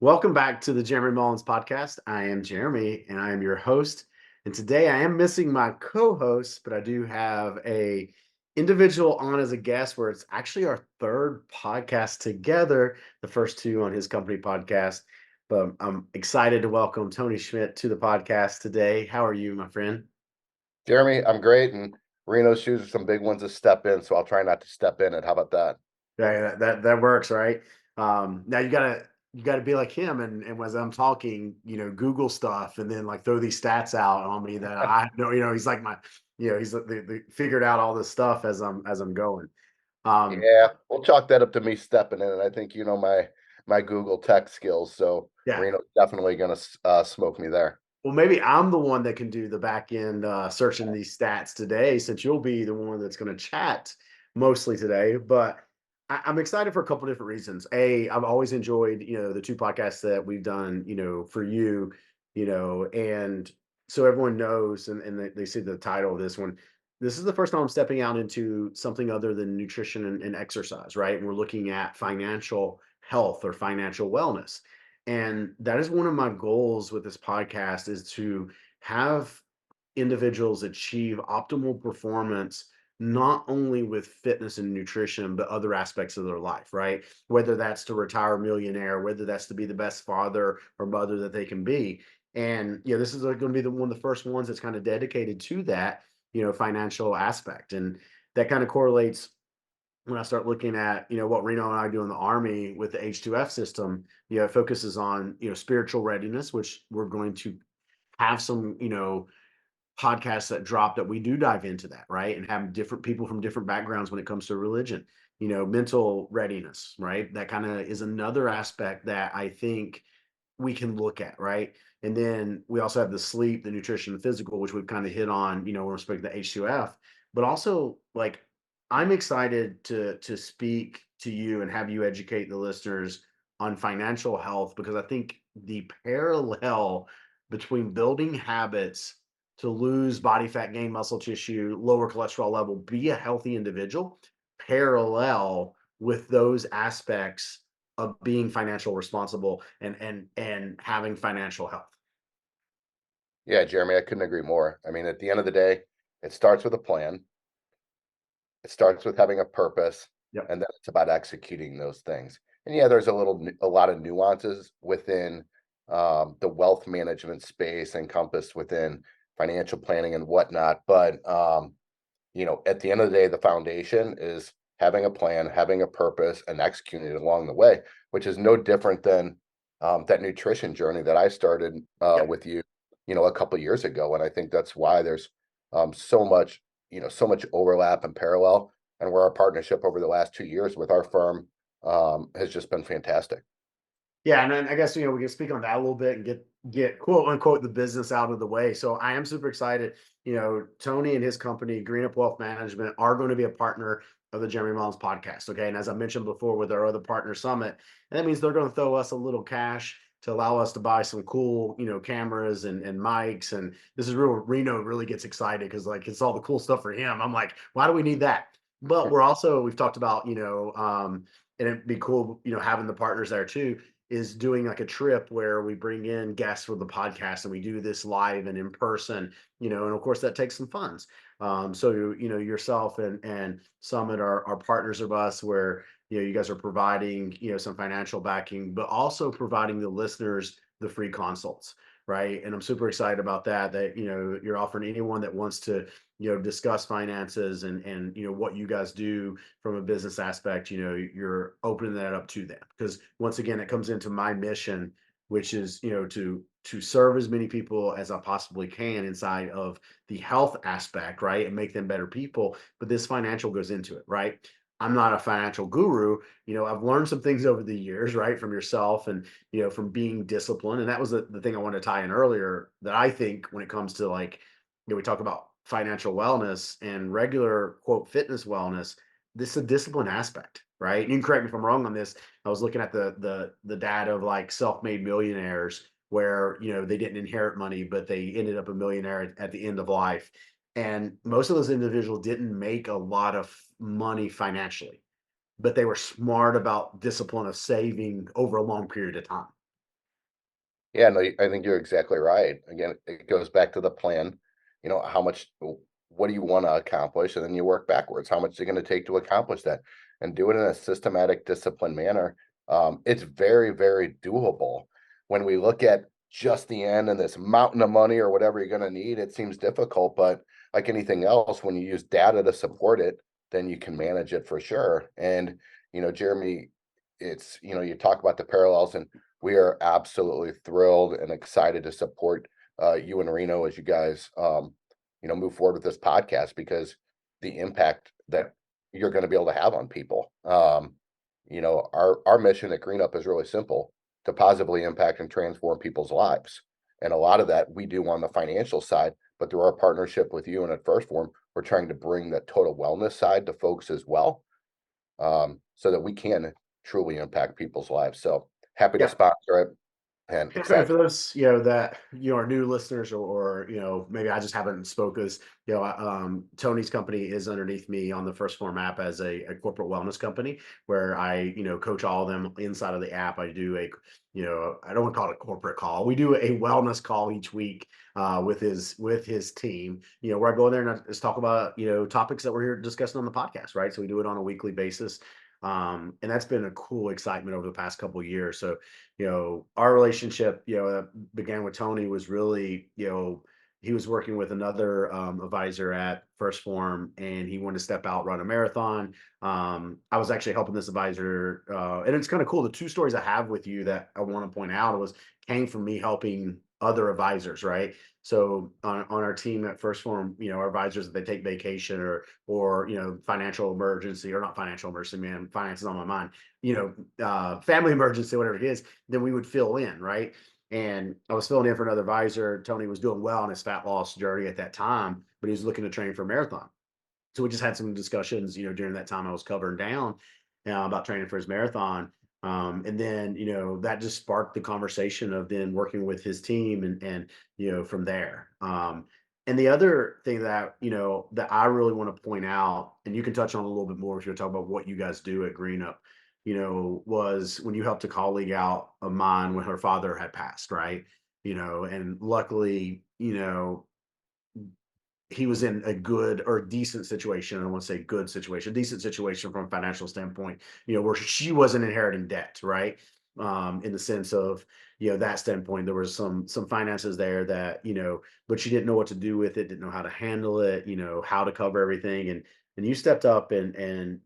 Welcome back to the Jeremy Mullins podcast. I am Jeremy and I am your host. And today I am missing my co-host, but I do have a individual on as a guest where it's actually our third podcast together, the first two on his company podcast. But I'm excited to welcome Tony Schmitt to the podcast today. How are you, my friend? Jeremy, I'm great, and Reno's shoes are some big ones to step in, so I'll try not to step in it. How about that? Yeah, that works, right? Now you gotta be like him, and as I'm talking, Google stuff, and then like throw these stats out on me that I know. He's like my, he's the figured out all this stuff as I'm going. Um, Yeah, we'll chalk that up to me stepping in, and I think you know my Google tech skills, so yeah. Reno's definitely gonna smoke me there. Well, maybe I'm the one that can do the back end searching these stats today, since you'll be the one that's going to chat mostly today. But I'm excited for a couple different reasons. I've always enjoyed the two podcasts that we've done for you, and so everyone knows, and they see the title of this one. This is the first time I'm stepping out into something other than nutrition and exercise, right? And we're looking at financial health or financial wellness. And that is one of my goals with this podcast is to have individuals achieve optimal performance not only with fitness and nutrition but other aspects of their life, right? Whether that's to retire a millionaire, whether that's to be the best father or mother that they can be. And this is going to be one of the first ones that's kind of dedicated to that financial aspect. And that kind of correlates when I start looking at, what Reno and I do in the Army with the H2F system. It focuses on, spiritual readiness, which we're going to have some, podcasts that drop that we do dive into that, right? And have different people from different backgrounds when it comes to religion, mental readiness, right? That kind of is another aspect that I think we can look at, right? And then we also have the sleep, the nutrition, the physical, which we've kind of hit on, with respect to the H2F. But also, like, I'm excited to speak to you and have you educate the listeners on financial health, because I think the parallel between building habits to lose body fat, gain muscle tissue, lower cholesterol level, be a healthy individual, parallel with those aspects of being financial responsible and having financial health. Yeah, Jeremy, I couldn't agree more. I mean, at the end of the day, it starts with a plan. It starts with having a purpose, Yep. and then it's about executing those things. And yeah, there's a lot of nuances within the wealth management space encompassed within financial planning and whatnot. But at the end of the day, the foundation is having a plan, having a purpose, and executing it along the way, which is no different than that nutrition journey that I started Yep. with you, a couple years ago. And I think that's why there's so much, so much overlap and parallel, and where our partnership over the last 2 years with our firm has just been fantastic. Yeah, and then I guess we can speak on that a little bit and get quote unquote the business out of the way. So I am super excited. Tony and his company, GreenUp Wealth Management, are going to be a partner of the Jeremy Mullins podcast. Okay, and as I mentioned before, with our other partner summit, and that means they're going to throw us a little cash to allow us to buy some cool, cameras and mics. And this is real. Reno really gets excited because like it's all the cool stuff for him. I'm like, why do we need that? But we've talked about, and it'd be cool, having the partners there too, is doing like a trip where we bring in guests for the podcast and we do this live and in person, and of course that takes some funds. So yourself and Summit are partners of us, where you guys are providing some financial backing, but also providing the listeners the free consults, right? And I'm super excited about that. That you're offering anyone that wants to discuss finances and what you guys do from a business aspect, you're opening that up to them, because once again it comes into my mission, which is to serve as many people as I possibly can inside of the health aspect, right, and make them better people. But this financial goes into it, right? I'm not a financial guru. I've learned some things over the years, right, from yourself and from being disciplined. And that was the thing I wanted to tie in earlier, that I think when it comes to, like, we talk about financial wellness and regular quote fitness wellness, this is a discipline aspect, right? And you can correct me if I'm wrong on this. I was looking at the data of like self-made millionaires, where they didn't inherit money, but they ended up a millionaire at the end of life. And most of those individuals didn't make a lot of money financially, but they were smart about discipline of saving over a long period of time. Yeah, no, I think you're exactly right. Again, it goes back to the plan. How much, what do you want to accomplish? And then you work backwards. How much is it going to take to accomplish that? And do it in a systematic, disciplined manner. It's very, very doable. When we look at just the end and this mountain of money or whatever you're going to need, it seems difficult. But like anything else, when you use data to support it, then you can manage it for sure. And, Jeremy, you talk about the parallels, and we are absolutely thrilled and excited to support you and Reno as you guys, move forward with this podcast, because the impact that you're going to be able to have on people. Our mission at GreenUp is really simple: to positively impact and transform people's lives. And a lot of that we do on the financial side, but through our partnership with you and at First Form, we're trying to bring the total wellness side to folks as well, so that we can truly impact people's lives. So happy to Yeah. sponsor it and And excited. for those, that, are new listeners, or, maybe I just haven't spoke as, Tony's company is underneath me on the First Form app as a corporate wellness company where I, coach all of them inside of the app. I do I don't want to call it a corporate call. We do a wellness call each week with his team, where I go in there and I just talk about, topics that we're here discussing on the podcast, right? So we do it on a weekly basis. And that's been a cool excitement over the past couple of years. So, our relationship, that began with Tony was really, he was working with another advisor at First Form, and he wanted to step out, run a marathon. I was actually helping this advisor, and it's kind of cool. The two stories I have with you that I want to point out came from me helping other advisors, right? So on our team at First Form, our advisors, if they take vacation or financial emergency, or not financial emergency, man, finance is on my mind, family emergency, whatever it is, then we would fill in, right? And I was filling in for another advisor. Tony was doing well on his fat loss journey at that time, but he was looking to train for a marathon. So we just had some discussions, during that time I was covering down about training for his marathon. And then, that just sparked the conversation of then working with his team and from there. And the other thing that, that I really want to point out, and you can touch on a little bit more if you're talking about what you guys do at GreenUp, was when you helped a colleague out of mine when her father had passed, right? And luckily, he was in a good or decent situation. I don't want to say good situation, decent situation from a financial standpoint, where she wasn't inheriting debt, right? In the sense of, that standpoint, there was some finances there that, but she didn't know what to do with it, didn't know how to handle it, how to cover everything. And you stepped up and,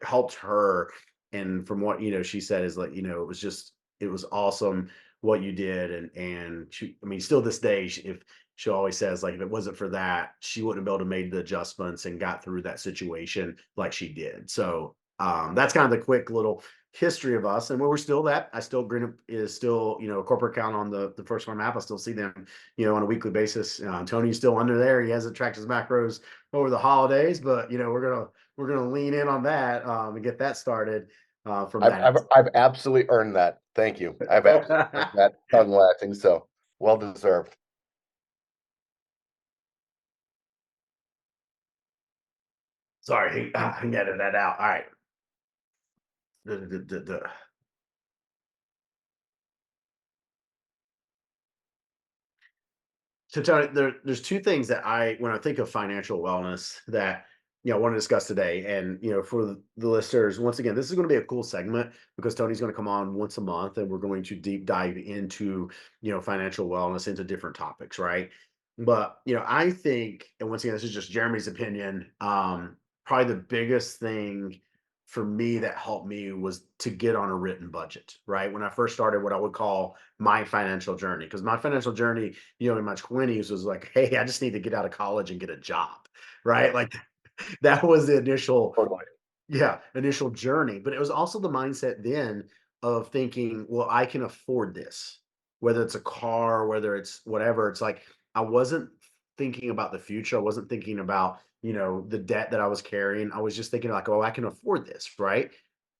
helped her. And from what, she said is like, it was awesome what you did. And she, I mean, still this day, if she always says, like, if it wasn't for that, she wouldn't have been able to make the adjustments and got through that situation like she did. So that's kind of the quick little history of us. And where we're still that, I still GreenUp is still, a corporate account on the First Farm app. I still see them, on a weekly basis. Tony's still under there. He hasn't tracked his macros over the holidays, but we're gonna lean in on that and get that started from I've, that. I've, I've absolutely earned that. Thank you. I've absolutely earned that tongue lashing. So well deserved. Sorry, I can edit that out. All right. So Tony, there's two things that when I think of financial wellness, that I want to discuss today. And for the listeners, once again, this is going to be a cool segment because Tony's going to come on once a month, and we're going to deep dive into financial wellness, into different topics, right? But I think, and once again, this is just Jeremy's opinion. Probably the biggest thing for me that helped me was to get on a written budget, right? When I first started what I would call my financial journey, because my financial journey, in my 20s was like, hey, I just need to get out of college and get a job, right? Like that was the initial, Totally. yeah, initial journey. But it was also the mindset then of thinking, well, I can afford this, whether it's a car, whether it's whatever. It's like I wasn't thinking about the future. I wasn't thinking about, the debt that I was carrying. I was just thinking like, oh, I can afford this, right?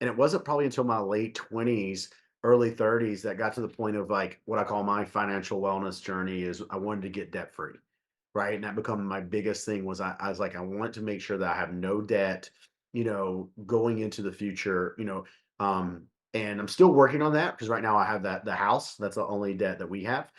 And it wasn't probably until my late 20s, early 30s that got to the point of like what I call my financial wellness journey is I wanted to get debt free, right? And that become my biggest thing was I was like, I want to make sure that I have no debt, going into the future. and I'm still working on that because right now I have the house. That's the only debt that we have,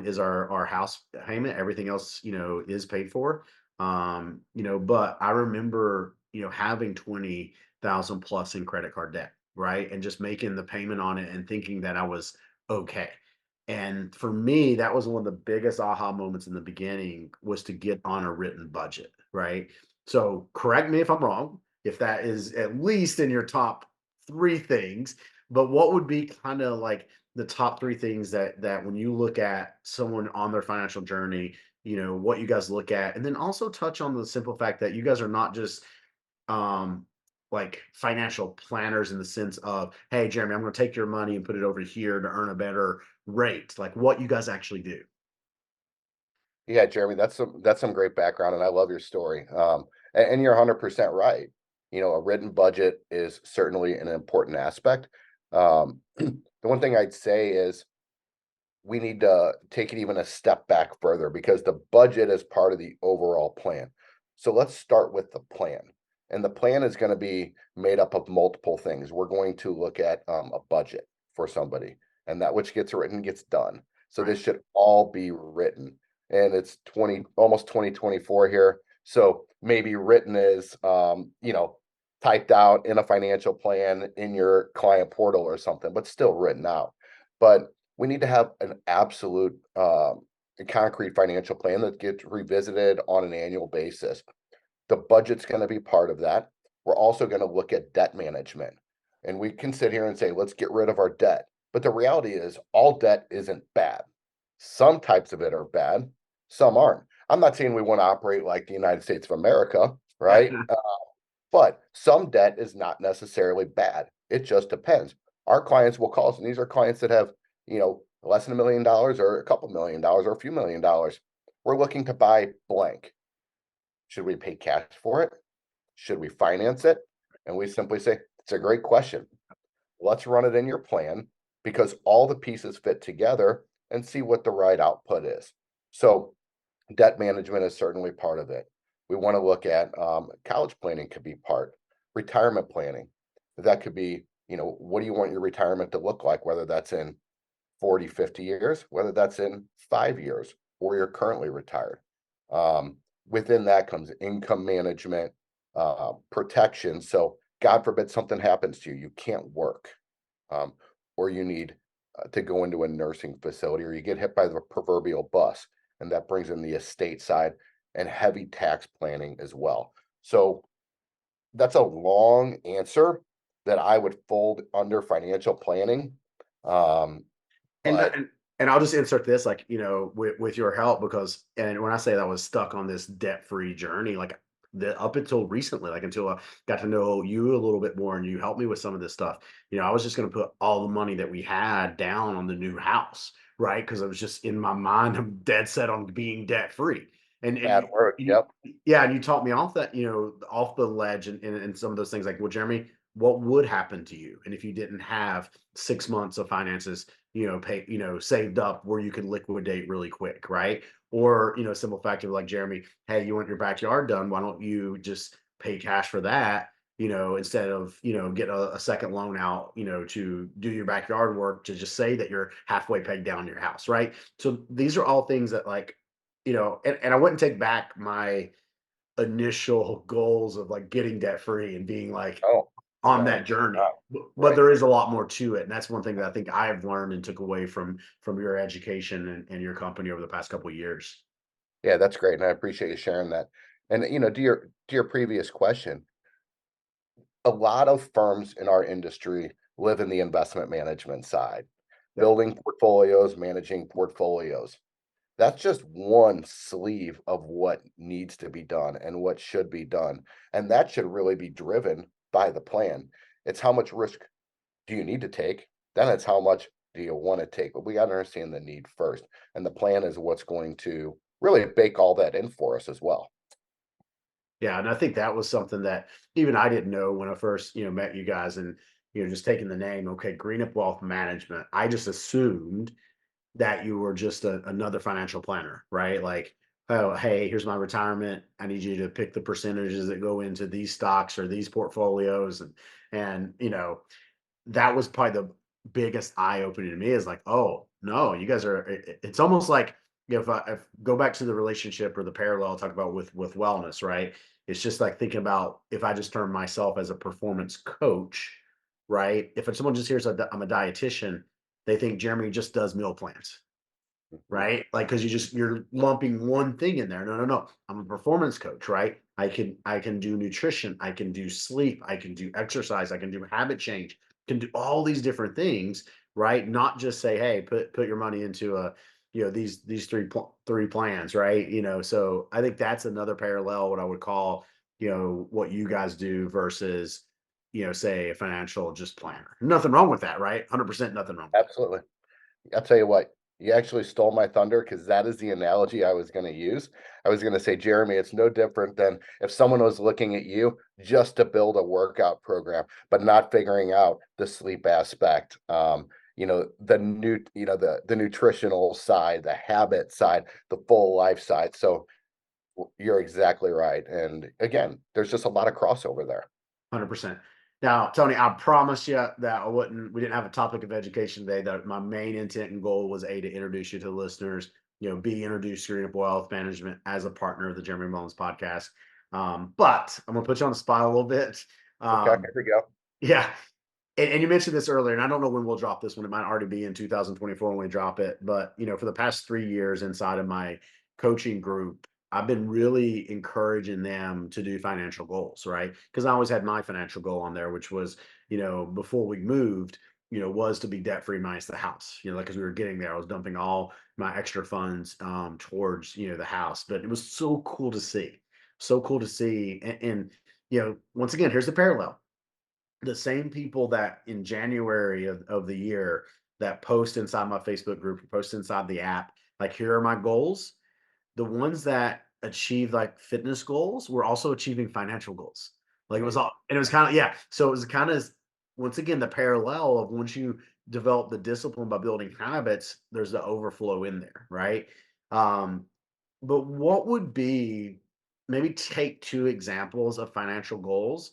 is our house payment. Everything else, is paid for. But I remember, having 20,000 plus in credit card debt, right? And just making the payment on it and thinking that I was okay. And for me, that was one of the biggest aha moments in the beginning, was to get on a written budget, right? So correct me if I'm wrong, if that is at least in your top three things, but what would be kind of like the top three things that when you look at someone on their financial journey, what you guys look at, and then also touch on the simple fact that you guys are not just um like financial planners in the sense of, hey Jeremy, I'm going to take your money and put it over here to earn a better rate, like what you guys actually do. Yeah, Jeremy, that's some great background, and I love your story. And you're 100% right. A written budget is certainly an important aspect. The one thing I'd say is we need to take it even a step back further because the budget is part of the overall plan. So let's start with the plan. And the plan is going to be made up of multiple things. We're going to look at a budget for somebody, and that which gets written gets done. So Right. this should all be written. And it's 2024 here. So maybe written is typed out in a financial plan in your client portal or something, but still written out. But we need to have an absolute concrete financial plan that gets revisited on an annual basis. The budget's going to be part of that. We're also going to look at debt management. And we can sit here and say, let's get rid of our debt. But the reality is, all debt isn't bad. Some types of it are bad, some aren't. I'm not saying we want to operate like the United States of America, right? But some debt is not necessarily bad. It just depends. Our clients will call us, and these are clients that have, less than $1 million or a couple $1 million or a few $1 million. We're looking to buy blank. Should we pay cash for it? Should we finance it? And we simply say, it's a great question. Let's run it in your plan because all the pieces fit together and see what the right output is. So debt management is certainly part of it. We want to look at college planning could be part, retirement planning. That could be, what do you want your retirement to look like, whether that's in 40, 50 years, whether that's in 5 years, or you're currently retired. Within that comes income management, protection. So, God forbid something happens to you, you can't work, um, or you need to go into a nursing facility, or you get hit by the proverbial bus, and that brings in the estate side and heavy tax planning as well. So, that's a long answer that I would fold under financial planning. Um, And but and I'll just insert this, like, with your help, because and when I say that I was stuck on this debt-free journey, like the up until recently, like until I got to know you a little bit more and you helped me with some of this stuff, I was just gonna put all the money that we had down on the new house, right? Because I was just in my mind, I'm dead set on being debt-free. And bad word. Yep. yeah, and you taught me off that, off the ledge, and some of those things like, well, Jeremy, what would happen to you? And if you didn't have 6 months of finances, saved up where you could liquidate really quick, right? Or, simple fact of like, Jeremy, hey, you want your backyard done. Why don't you just pay cash for that? Instead of, get a second loan out, to do your backyard work, to just say that you're halfway paid down your house, right? So these are all things that like, and I wouldn't take back my initial goals of like getting debt free and being like Oh, on no, that journey. But right. there is a lot more to it. And that's one thing that I think I've learned and took away from your education and your company over the past couple of years. Yeah, that's great, and I appreciate you sharing that. And, to your previous question, a lot of firms in our industry live in the investment management side, Yep. building portfolios, managing portfolios. That's just one sleeve of what needs to be done and what should be done, and that should really be driven by the plan. It's how much risk do you need to take? Then it's how much do you want to take? But we got to understand the need first. And the plan is what's going to really bake all that in for us as well. Yeah. And I think that was something that even I didn't know when I first, met you guys, and, just taking the name, okay, GreenUp Wealth Management. I just assumed that you were just another financial planner, right? Like, oh, hey, here's my retirement. I need you to pick the percentages that go into these stocks or these portfolios, and that was probably the biggest eye opening to me is like, oh no, you guys are. It's almost like if go back to the relationship or the parallel I talk about with wellness, right? It's just like thinking about if I just term myself as a performance coach, right? If someone just hears I'm a dietitian, they think Jeremy just does meal plans, Mhm. right? Like, because you're lumping one thing in there. No, no, no. I'm a performance coach, right? I can do nutrition, I can do sleep, I can do exercise, I can do habit change, can do all these different things, right? Not just say, hey, put your money into these three plans, right? So I think that's another parallel, what I would call, what you guys do versus, say a financial just planner. Nothing wrong with that, right? 100% nothing wrong with that. Absolutely. I'll tell you what, you actually stole my thunder because that is the analogy I was going to use. I was going to say, Jeremy, it's no different than if someone was looking at you just to build a workout program, but not figuring out the sleep aspect. The nutritional side, the habit side, the full life side. So you're exactly right. And again, there's just a lot of crossover there. 100%. Now, Tony, I promise you that we didn't have a topic of education today. That my main intent and goal was A, to introduce you to the listeners, B, introduce GreenUp Wealth Management as a partner of the Jeremy Mullins podcast. But I'm gonna put you on the spot a little bit. Okay, Um, here we go. yeah, and you mentioned this earlier, and I don't know when we'll drop this one. It might already be in 2024 when we drop it. But for the past 3 years inside of my coaching group, I've been really encouraging them to do financial goals, right? Because I always had my financial goal on there, which was, before we moved, was to be debt free minus the house. Like as we were getting there, I was dumping all my extra funds towards the house. But it was so cool to see, so cool to see, and once again, here's the parallel: the same people that in January of the year that post inside my Facebook group, post inside the app, like, here are my goals. The ones that achieved like fitness goals were also achieving financial goals. Like it was all, Amazing. and it was kind of, yeah. So it was kind of, once again, the parallel of once you develop the discipline by building habits, there's the overflow in there, right? Um, but what would be, maybe take two examples of financial goals,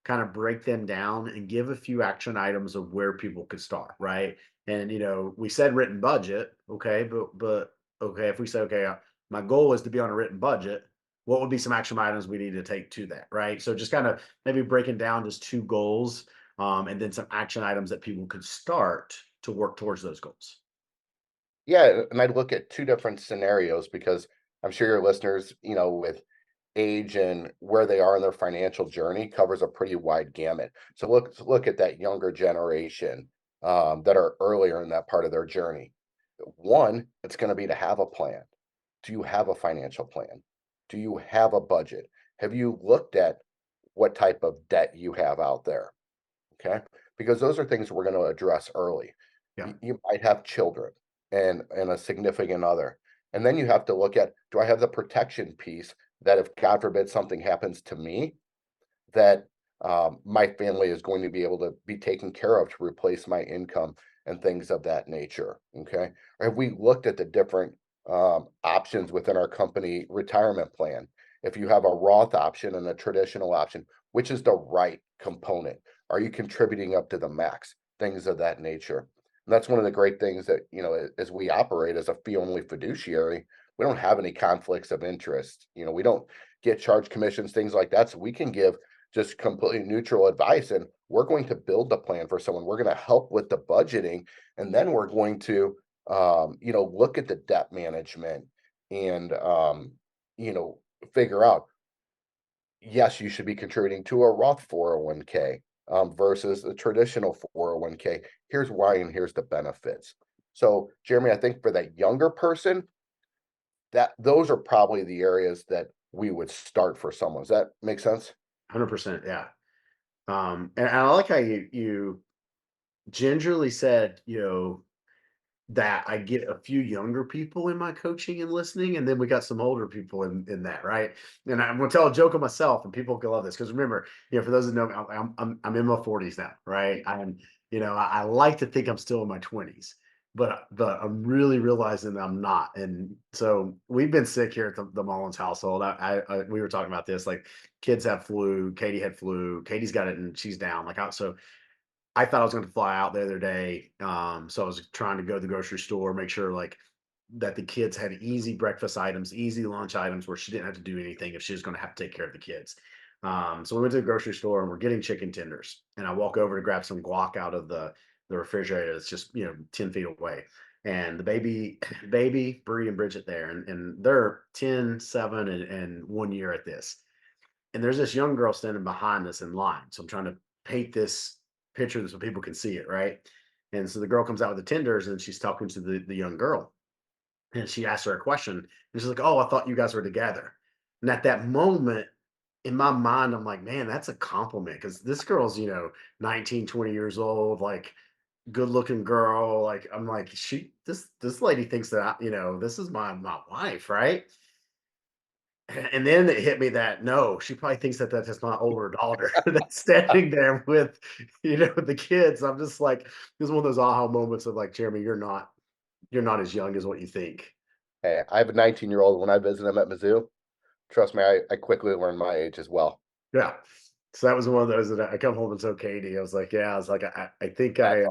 kind of break them down and give a few action items of where people could start, right? And we said written budget, okay, but okay, if we say, okay, my goal is to be on a written budget, what would be some action items we need to take to that, right? So just kind of maybe breaking down just two goals, and then some action items that people could start to work towards those goals. Yeah, and I'd look at two different scenarios because I'm sure your listeners, with age and where they are in their financial journey covers a pretty wide gamut. So look at that younger generation that are earlier in that part of their journey. One, it's going to be to have a plan. Do you have a financial plan? Do you have a budget? Have you looked at what type of debt you have out there? Okay. Because those are things we're going to address early. Yeah, You might have children and a significant other. And then you have to look at, do I have the protection piece that if God forbid something happens to me, that my family is going to be able to be taken care of to replace my income and things of that nature. Okay. Or have we looked at the different options within our company retirement plan? If you have a Roth option and a traditional option, which is the right component? Are you contributing up to the max? Things of that nature. And that's one of the great things that, as we operate as a fee only fiduciary, we don't have any conflicts of interest. We don't get charged commissions, things like that. So we can give just completely neutral advice, and we're going to build the plan for someone. We're going to help with the budgeting, and then we're going to look at the debt management and you know figure out, yes, you should be contributing to a Roth 401k versus a traditional 401k. Here's why and here's the benefits. So Jeremy, I think for that younger person, that those are probably the areas that we would start for someone. Does that make sense? 100%. Yeah. And I like how you gingerly said, that I get a few younger people in my coaching and listening, and then we got some older people in that, right? And I'm gonna tell a joke of myself, and people can love this because remember, for those that know me, I'm in my 40s now, right? I like to think I'm still in my 20s, but I'm really realizing that I'm not. And so we've been sick here at the Mullins household. We were talking about this, like kids have flu, Katie had flu, Katie's got it, and she's down. Like so I thought I was going to fly out the other day. So I was trying to go to the grocery store, make sure like that the kids had easy breakfast items, easy lunch items where she didn't have to do anything if she was going to have to take care of the kids. So we went to the grocery store and we're getting chicken tenders. And I walk over to grab some guac out of the refrigerator that's just, 10 feet away. And the baby, Bree and Bridget there, and they're 10, 7, and 1 year at this. And there's this young girl standing behind us in line. So I'm trying to paint this picture so people can see it, right? And so the girl comes out with the tenders and she's talking to the young girl. And she asked her a question. And she's like, "Oh, I thought you guys were together." And at that moment, in my mind, I'm like, man, that's a compliment because this girl's, 19, 20 years old, like good looking girl. Like, I'm like, this lady thinks that this is my wife, right? And then it hit me that no, she probably thinks that that's my older daughter that's standing there with, the kids. I'm just like, this is one of those aha moments of like, Jeremy, you're not as young as what you think. Hey, I have a 19-year-old. When I visit him at Mizzou, trust me, I quickly learned my age as well. Yeah. So that was one of those that I come home and tell Katie, I was like, yeah, I was like, I think That's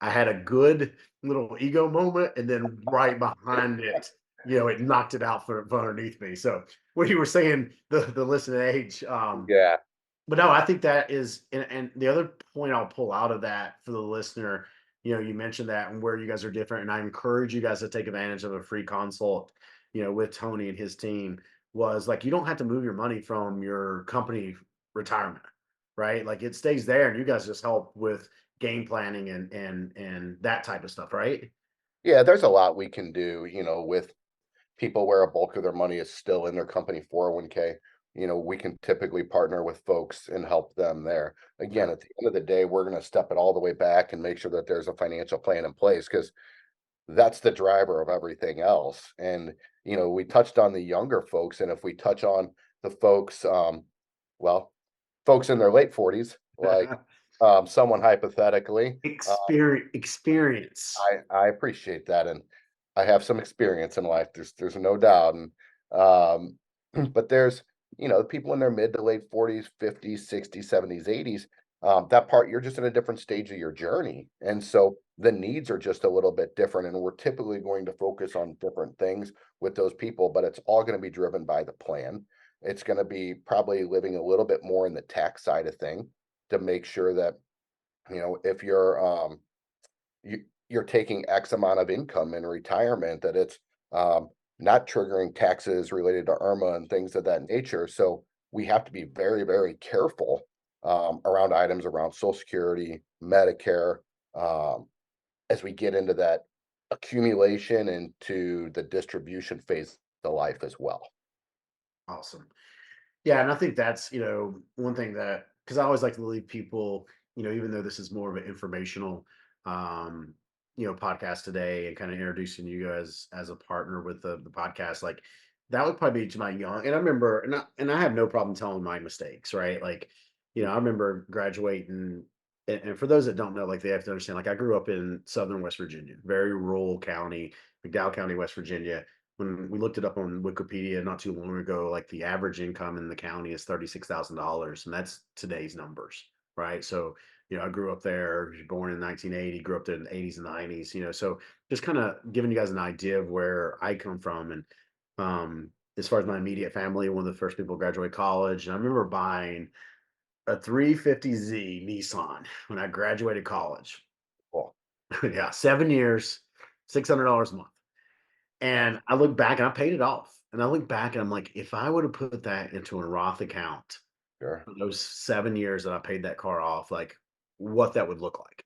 I had a good little ego moment, and then right behind it, it knocked it out from underneath me. So what you were saying, the listening age, yeah, but no, I think that is, and the other point I'll pull out of that for the listener, you mentioned that and where you guys are different, and I encourage you guys to take advantage of a free consult, with Tony and his team. Was like you don't have to move your money from your company retirement, right? Like it stays there, and you guys just help with game planning and that type of stuff, right? yeah. There's a lot we can do, with people where a bulk of their money is still in their company 401k. We can typically partner with folks and help them there. Yeah. Again, at the end of the day, we're going to step it all the way back and make sure that there's a financial plan in place because that's the driver of everything else. And, we touched on the younger folks. And if we touch on the folks, well, folks in their late 40s, like someone hypothetically, Experience. I appreciate that, and I have some experience in life. There's no doubt, and um, but there's people in their mid to late 40s, 50s, 60s, 70s, 80s. That part you're just in a different stage of your journey, and so the needs are just a little bit different. And we're typically going to focus on different things with those people, but it's all going to be driven by the plan. It's going to be probably living a little bit more in the tax side of thing to make sure that if you're taking X amount of income in retirement, that it's not triggering taxes related to IRMA and things of that nature. So we have to be very, very careful around items around Social Security, Medicare, um, as we get into that accumulation into the distribution phase of life as well. Awesome. Yeah, and I think that's, one thing that because I always like to leave people, even though this is more of an informational podcast today and kind of introducing you guys as a partner with the podcast, like that would probably be to my young and I remember and I have no problem telling my mistakes, right? Like, I remember graduating and for those that don't know, like they have to understand, like I grew up in southern West Virginia, very rural county, McDowell County, West Virginia. When we looked it up on Wikipedia not too long ago, like the average income in the county is $36,000, and that's today's numbers, right? So, I grew up there, was born in 1980, grew up there in the 80s and 90s, so just kind of giving you guys an idea of where I come from. And as far as my immediate family, one of the first people to graduate college, and I remember buying a 350Z Nissan when I graduated college. Well, Yeah, 7 years, $600 a month. nice. And I look back and I paid it off. And I look back and I'm like, if I would have put that into a Roth account Sure. for those 7 years that I paid that car off, like what that would look like,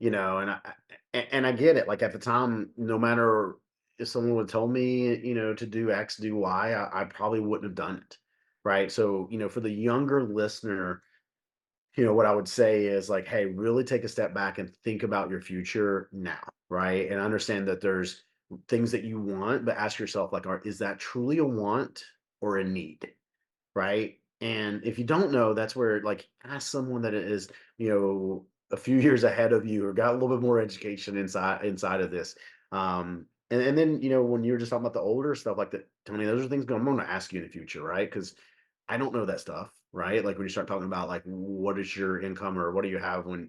and I get it. Like at the time, no matter if someone would tell me, to do X, do Y, I probably wouldn't have done it. Right. So, for the younger listener, what I would say is like, hey, really take a step back and think about your future now, right? And understand that there's things that you want, but ask yourself, like, is that truly a want or a need, right? And if you don't know, that's where like ask someone that is, a few years ahead of you or got a little bit more education inside of this. And then when you were just talking about the older stuff like that, Tony, those are things I'm going to ask you in the future, right? Because I don't know that stuff. right? Like when you start talking about like what is your income or what do you have when,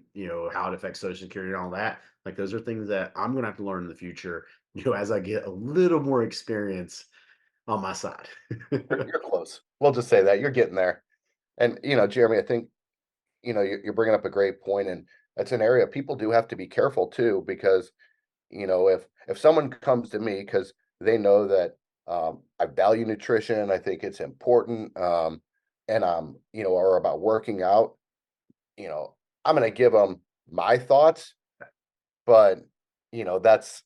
how it affects Social Security and all that. Like those are things that I'm gonna have to learn in the future, as I get a little more experience on my side. You're close. We'll just say that you're getting there. And Jeremy, I think you're bringing up a great point, and that's an area people do have to be careful too, because if someone comes to me because they know that I value nutrition, I think it's important, and or about working out, you know, I'm going to give them my thoughts, but that's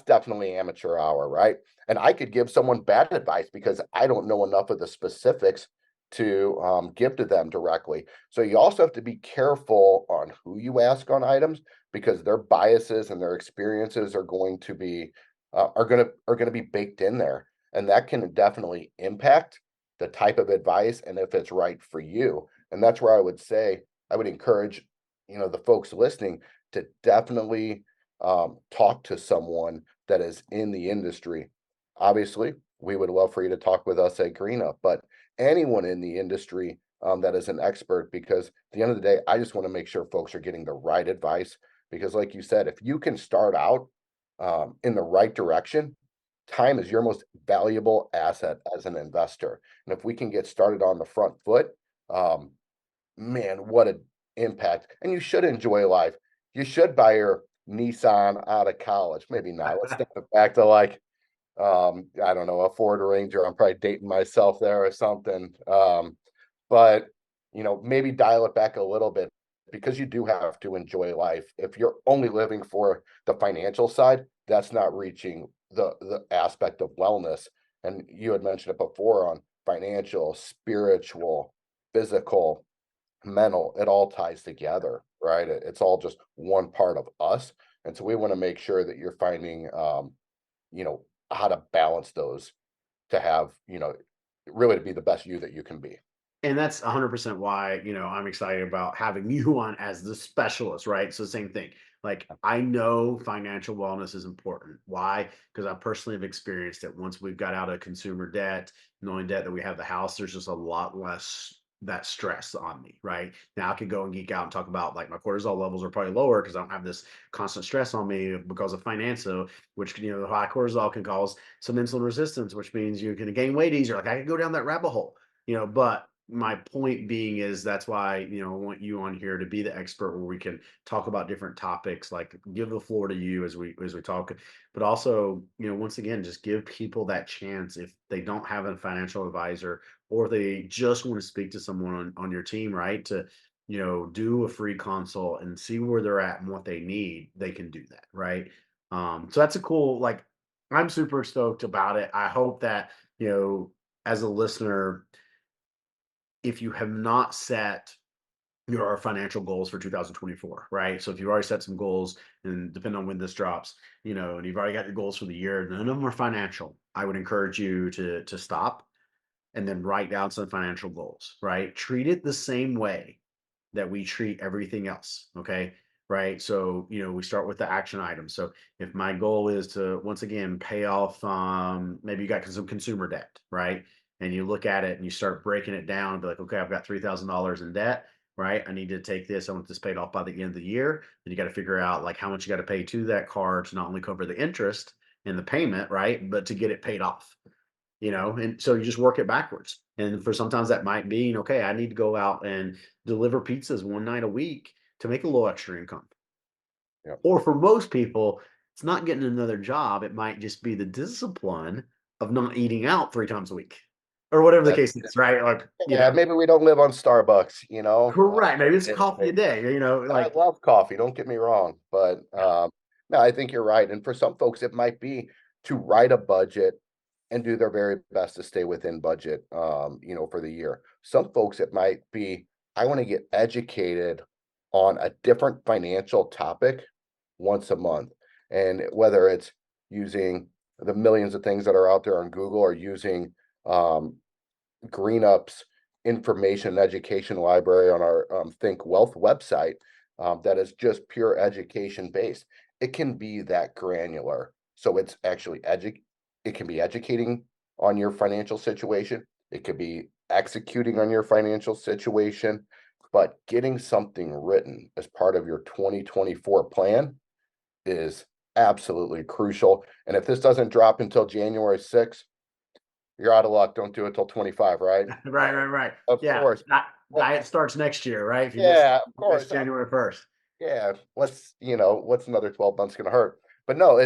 definitely amateur hour, right? And I could give someone bad advice because I don't know enough of the specifics to give to them directly. So you also have to be careful on who you ask on items, because their biases and their experiences are going to be are going to be baked in there, and that can definitely impact the type of advice and if it's right for you. And that's where I would encourage the folks listening to definitely talk to someone that is in the industry. Obviously, we would love for you to talk with us at GreenUp, but anyone in the industry that is an expert, because at the end of the day, I just want to make sure folks are getting the right advice. Because, like you said, if you can start out in the right direction, time is your most valuable asset as an investor. And if we can get started on the front foot, um, man, what an impact. And you should enjoy life. You should buy your Nissan out of college. Maybe not. Let's step it back to like, I don't know, a Ford Ranger. I'm probably dating myself there or something. But maybe dial it back a little bit, because you do have to enjoy life. If you're only living for the financial side, that's not reaching the aspect of wellness. And you had mentioned it before on financial, spiritual, physical, mental, it all ties together, right? It's all just one part of us. And so we want to make sure that you're finding, you know, how to balance those to have, really to be the best you that you can be. And that's 100% why, I'm excited about having you on as the specialist, right? So same thing. Like I know financial wellness is important. Why? Because I personally have experienced it. Once we've got out of consumer debt, knowing debt that we have the house, there's just a lot less that stress on me, right? Now I could go and geek out and talk about like my cortisol levels are probably lower because I don't have this constant stress on me because of financial, which high cortisol can cause some insulin resistance, which means you're going to gain weight easier. Like I could go down that rabbit hole, but my point being is that's why I want you on here to be the expert where we can talk about different topics, like give the floor to you as we talk, but also once again just give people that chance if they don't have a financial advisor or they just want to speak to someone on your team, right, to do a free consult and see where they're at and what they need. They can do that, right? So that's a cool, like, I'm super stoked about it. I hope that as a listener, if you have not set your financial goals for 2024, right? So if you've already set some goals, and depending on when this drops, and you've already got your goals for the year, none of them are financial. I would encourage you to stop and then write down some financial goals, right? Treat it the same way that we treat everything else. Okay. Right. So, we start with the action items. So if my goal is to once again pay off maybe you got some consumer debt, right? And you look at it and you start breaking it down and be like, okay, I've got $3,000 in debt, right? I need to take this. I want this paid off by the end of the year. Then you got to figure out like how much you got to pay to that car to not only cover the interest and the payment, right? But to get it paid off, and so you just work it backwards. And for sometimes that might be, okay, I need to go out and deliver pizzas one night a week to make a little extra income. Yeah. Or for most people, it's not getting another job. It might just be the discipline of not eating out 3 times a week or whatever the That's case is, right? Like, Yeah, maybe we don't live on Starbucks, correct. Maybe it's coffee a and day, I like, love coffee, don't get me wrong, but yeah. no, I think you're right. And for some folks, it might be to write a budget and do their very best to stay within budget, for the year. Some folks, it might be, I want to get educated on a different financial topic once a month. And whether it's using the millions of things that are out there on Google, or using um, GreenUp's information education library on our Think Wealth website, that is just pure education based. It can be that granular. So it's actually it can be educating on your financial situation, It could be executing on your financial situation, but getting something written as part of your 2024 plan is absolutely crucial. And if this doesn't drop until January 6th, you're out of luck. Don't do it till 25, right? Right, right, right. Of Yeah, course. Well, diet starts next year, right? If you yeah, of miss course. January 1st, Yeah. What's another 12 months going to hurt? But no,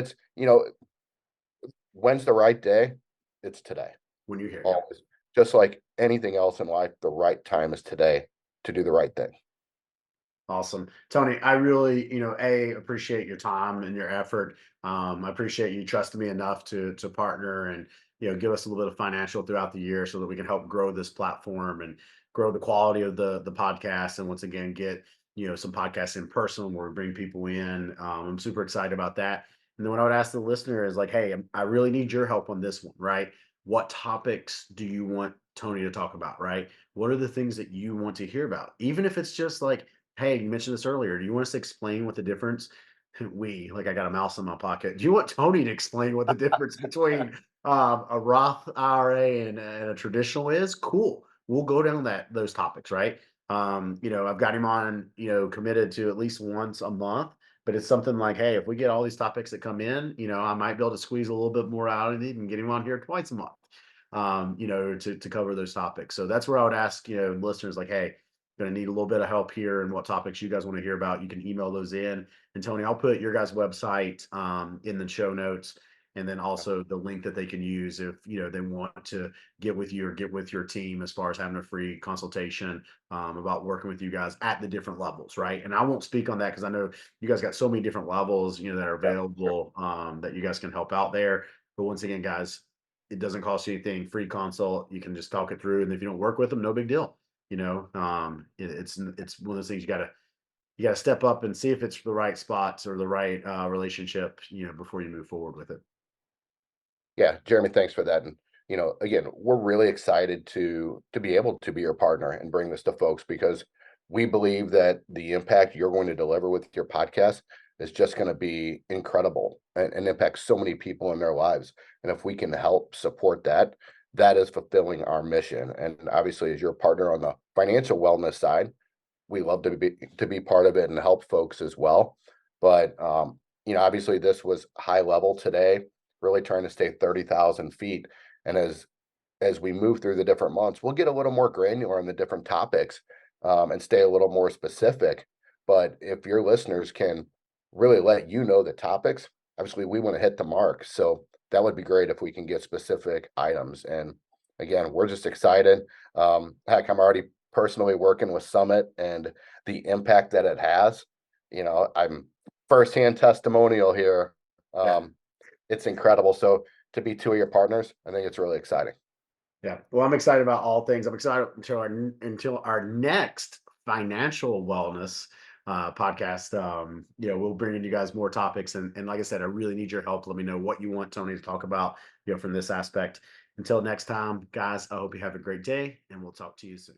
when's the right day? It's today. when you're here, yeah. Always. Just like anything else in life, the right time is today to do the right thing. Awesome. Tony, I really, appreciate your time and your effort. I appreciate you trusting me enough to partner and, give us a little bit of financial throughout the year so that we can help grow this platform and grow the quality of the podcast. And once again, get, some podcasts in person where we bring people in. I'm super excited about that. And then what I would ask the listener is like, hey, I really need your help on this one, right? What topics do you want Tony to talk about, right? What are the things that you want to hear about? Even if it's just like, hey, you mentioned this earlier. Do you want us to explain what the difference? Like I got a mouse in my pocket. Do you want Tony to explain what the difference between a Roth IRA and a traditional is? Cool. We'll go down those topics, right? I've got him on, committed to at least once a month, but it's something like, hey, if we get all these topics that come in, I might be able to squeeze a little bit more out of it and get him on here twice a month, to cover those topics. So that's where I would ask, listeners like, hey, going to need a little bit of help here and what topics you guys want to hear about. You can email those in. And Tony, I'll put your guys' website in the show notes, and then also the link that they can use if they want to get with you or get with your team as far as having a free consultation about working with you guys at the different levels, right? And I won't speak on that because I know you guys got so many different levels, that are Yeah. available that you guys can help out there. But once again, guys, it doesn't cost you anything. Free consult. You can just talk it through, and if you don't work with them, no big deal. It's one of those things you gotta step up and see if it's the right spots or the right relationship, before you move forward with it. Yeah, Jeremy, thanks for that. And again, we're really excited to be able to be your partner and bring this to folks because we believe that the impact you're going to deliver with your podcast is just going to be incredible and impact so many people in their lives. And if we can help support that, that is fulfilling our mission. And obviously, as your partner on the financial wellness side, we love to be part of it and help folks as well. But obviously this was high level today, really trying to stay 30,000 feet. And as we move through the different months, we'll get a little more granular on the different topics and stay a little more specific. But if your listeners can really let you know the topics, obviously we want to hit the mark. So that would be great if we can get specific items. And again, we're just excited. Heck, I'm already personally working with Summit and the impact that it has. I'm firsthand testimonial here. Yeah. It's incredible. So to be two of your partners, I think it's really exciting. Yeah. Well, I'm excited about all things. I'm excited until our next financial wellness podcast. We'll bring in you guys more topics. And like I said, I really need your help. Let me know what you want Tony to talk about, from this aspect. Until next time, guys, I hope you have a great day and we'll talk to you soon.